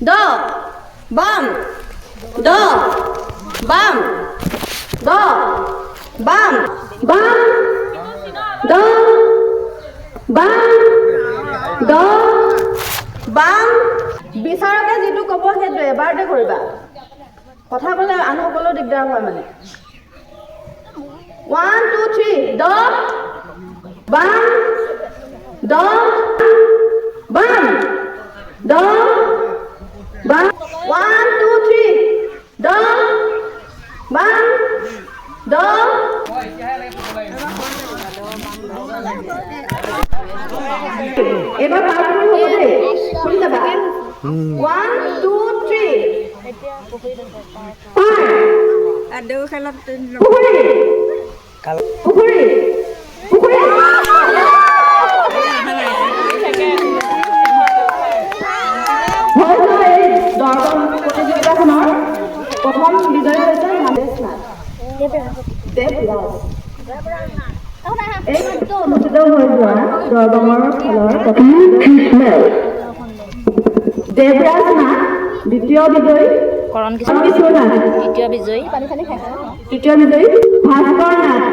দ বাম দ বাম দ বাম বাম দ বাম দ বাম বিচাৰকে যিটো ক'ব সেইটো এবাৰতে কৰিবা কথা ক'লে আনসকলেও দিগদাৰ হয় মানে 1 2 3 দ বাম দ বাম দ বাম 1 2 3 দ বাম দ এবার পারফেক্ট হবে দেই শুনি যাবা 1 2 3 আদৌ খেলত পুখুৰী পুখুৰী পুখুৰী হয়তো এই দৰ্শন প্ৰতিযোগিতাখনৰ প্ৰথম বিজয়ী হৈছে মাদেশ নাথ দেৱৰাজ এইমাত্ৰ অনুষ্ঠিত হৈ যোৱা দৰদমৰ খেলৰ প্ৰথম দেৱৰাজ নাথ দ্বিতীয় বিজয়ী কৰণ কিশোৰ নাথ তৃতীয় বিজয়ী ভাস্কৰ নাথ